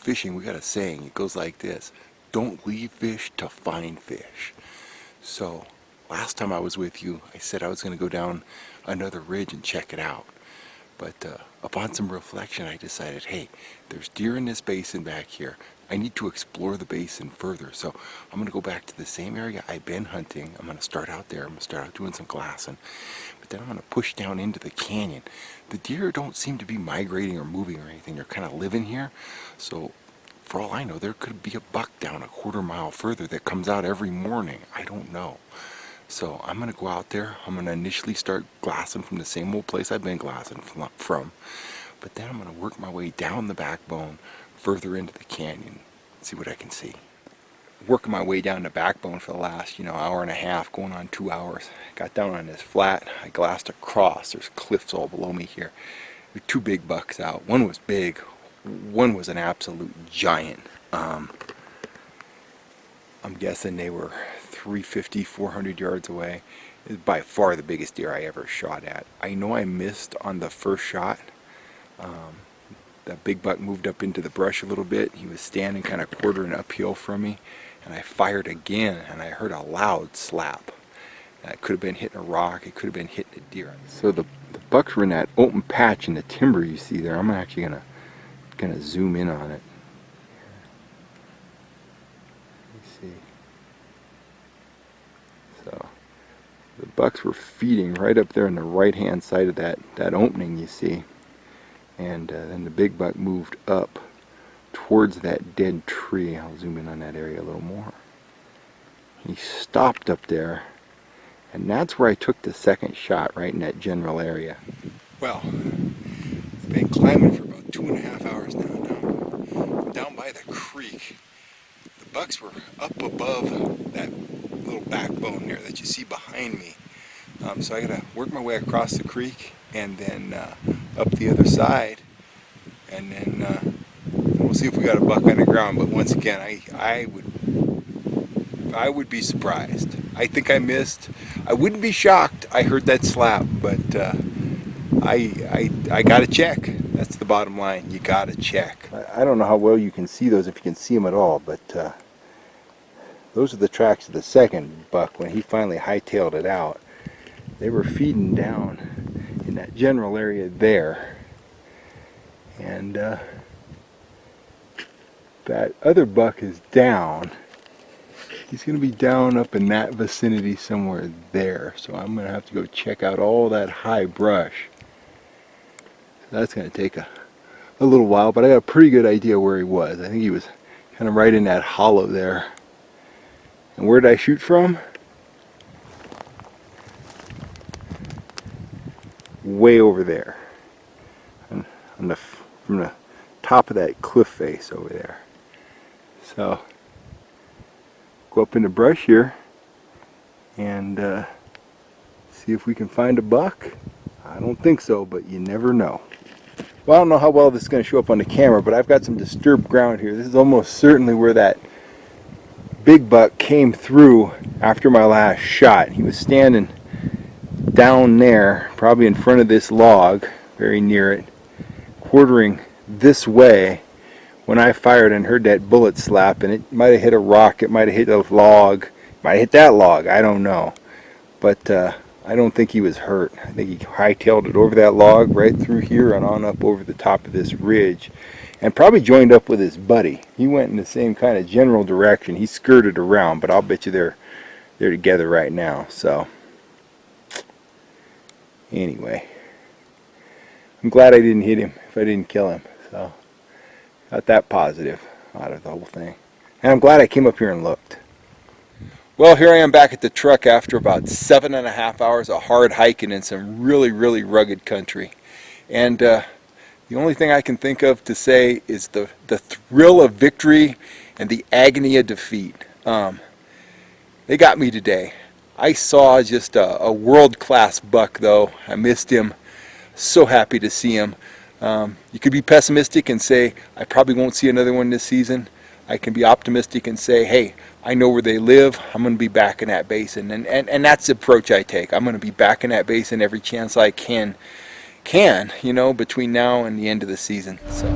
fishing, we got a saying. It goes like this: don't leave fish to find fish. So last time I was with you, I said I was going to go down another ridge and check it out. But upon some reflection, I decided, hey, there's deer in this basin back here. I need to explore the basin further. So I'm going to go back to the same area I've been hunting. I'm going to start out there. I'm going to start out doing some glassing. But then I'm going to push down into the canyon. The deer don't seem to be migrating or moving or anything. They're kind of living here. So for all I know, there could be a buck down a quarter-mile further that comes out every morning. I don't know. So I'm going to go out there. I'm going to initially start glassing from the same old place I've been glassing from. But then I'm going to work my way down the backbone further into the canyon, see what I can see. Working my way down the backbone for the last, hour and a half, going on 2 hours. Got down on this flat. I glassed across. There's cliffs all below me here. There were 2 big bucks out. One was big. One was an absolute giant. I'm guessing they were 350, 400 yards away. It was by far the biggest deer I ever shot at. I know I missed on the first shot. That big buck moved up into the brush a little bit. He was standing kind of quartering uphill from me, and I fired again, and I heard a loud slap. It could have been hitting a rock. It could have been hitting a deer. So the bucks were in that open patch in the timber you see there. I'm actually gonna zoom in on it. See. So the bucks were feeding right up there on the right hand side of that opening you see, and then the big buck moved up towards that dead tree. I'll zoom in on that area a little more. He stopped up there, and that's where I took the second shot, right in that general area. Well, I've been climbing for about 2.5 hours now. I'm down by the creek. The bucks were up above that little backbone there that you see behind me. So I gotta work my way across the creek and then up the other side, and then we'll see if we got a buck on the ground. But once again, I would be surprised. I think I missed. I wouldn't be shocked I heard that slap, but I gotta check. That's the bottom line. You gotta check. I don't know how well you can see those, if you can see them at all, but those are the tracks of the second buck when he finally hightailed it out. They were feeding down in that general area there, and that other buck is down. He's going to be down up in that vicinity somewhere there, so I'm going to have to go check out all that high brush. So that's going to take a little while, but I got a pretty good idea where he was. I think he was kind of right in that hollow there. And where did I shoot from? Way over there, from the top of that cliff face over there. So go up in the brush here and see if we can find a buck. I don't think so, but you never know. Well, I don't know how well this is going to show up on the camera, but I've got some disturbed ground here. This is almost certainly where that big buck came through after my last shot. He was standing down there, probably in front of this log, very near it, quartering this way when I fired and heard that bullet slap, and it might have hit a rock, it might have hit a log, might have hit that log, I don't know. But I don't think he was hurt. I think he hightailed it over that log, right through here and on up over the top of this ridge, and probably joined up with his buddy. He went in the same kind of general direction. He skirted around, but I'll bet you they're together right now. So anyway, I'm glad I didn't hit him if I didn't kill him. So got that positive out of the whole thing. And I'm glad I came up here and looked. Well, here I am back at the truck after about 7.5 hours of hard hiking in some really, really rugged country. And the only thing I can think of to say is the thrill of victory and the agony of defeat. They got me today. I saw just a world-class buck, though. I missed him. So happy to see him. You could be pessimistic and say, I probably won't see another one this season. I can be optimistic and say, hey, I know where they live. I'm going to be back in that basin. And that's the approach I take. I'm going to be back in that basin every chance I can, between now and the end of the season. So.